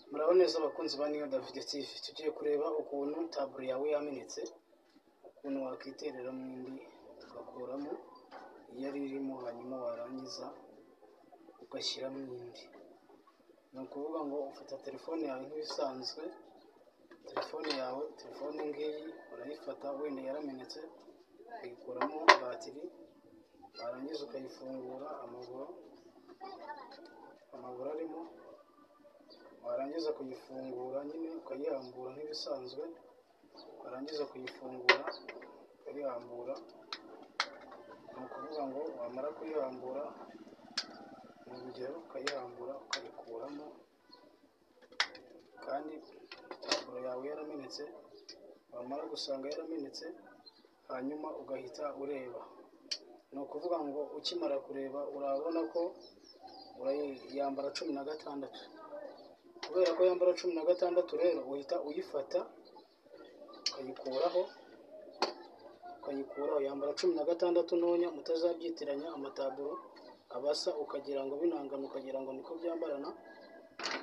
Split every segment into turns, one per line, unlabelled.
Murabona neza abakunzi ba Niyo David TV, tugiye kureba ukuntu taburo yawe yamenetse, ukuntu wakiterera mu indi ugakuramo yari irimo, hanyuma warangiza ugashyira mu indi. Ni ukuvuga ngo ufata telefone yawe nk'ibisanzwe, telefone ngiyi urayifata, wenda yaramenetse, ukayikuramo batiri, warangiza ukayifungura amaburo arimo, warangiza kuyifungura nyine ukayihambura nk'ibisanzwe, warangiza kuyifungura ukayihambura. Ni ukuvuga ngo wamara kuyihambura, mu rugero ukayihambura ukayikuramo, kandi taburo yawe yaramenetse. Wamara gusanga yaramenetse, hanyuma ugahita ureba. Ni ukuvuga ngo ukimara kureba urabona ko yambara 16. Kubera ko yambara 16 rero uhita uyifata ukayikuraho, yambara 16 ntonya, mutazabyitiranya amataburo abasa ukagira ngo binangana, ukagira ngo niko byambarana.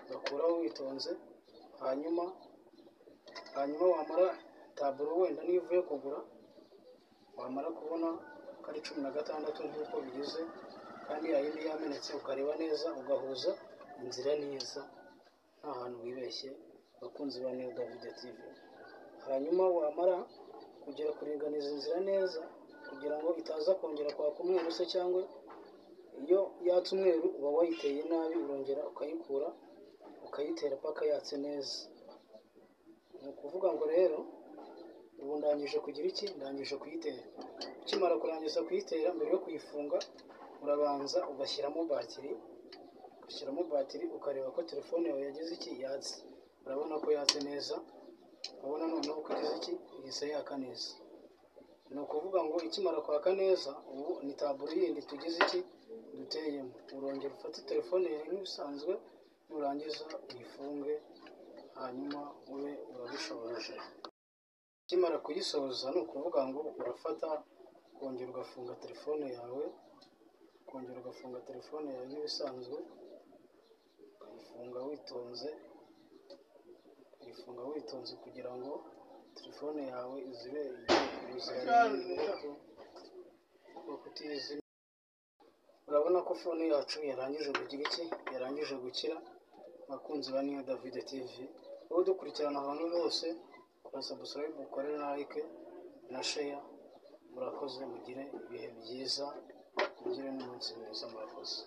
Ugakuraho witonze, hanyuma wamara taburo, wenda niyo uvuye kugura, wamara kubona ko ari 16 nk'uko bigize, kandi yayindi yamenetse, ukareba neza, ugahuza inzira neza, nta hantu wibeshye, bakunzi ba Niyo David TV. Hanyuma wamara kugera kuringaniza inzira neza, kugira ngo itaza kongera kwaka umweru se, cyangwa iyo yatse umweru uba wayiteye nabi, urongera ukayikura ukayitera paka yatse neza. Ni ukuvuga ngo rero ubu ndangije kugira iki, ndangije kuyitera. Ukimara kurangiza kuyitera, mbere yo kuyifunga urabanza ugashyiramo batiri, ukareba ko telefone yawe yagize iki, yatse. Urabona ko yatse neza, urabona noneho ko igize iki, ihise yaka neza. Ni ukuvuga ngo ikimara kwaka neza, ubu ni taburo yindi tugize iki, duteyemo. Urongera ufate telefone yawe nk'ibisanzwe, nurangiza uyifunge, hanyuma ube urabishoboje. Ukimara kuyisoza, ni ukuvuga ngo urafata ukongera ugafunga telefone yawe, nk'ibisanzwe, ukayifunga witonze, kugira ngo telefone yawe izire kutizi. Urabona ko fone yacu yarangije kugira iki, yarangije gukira. Bakunzi ba Niyo David TV, wowe dukurikirana ahantu hose, kora subscribe, ukore like na share. Murakoze, mugire ibihe byiza, mugire n'umunsi mwiza, murakoze.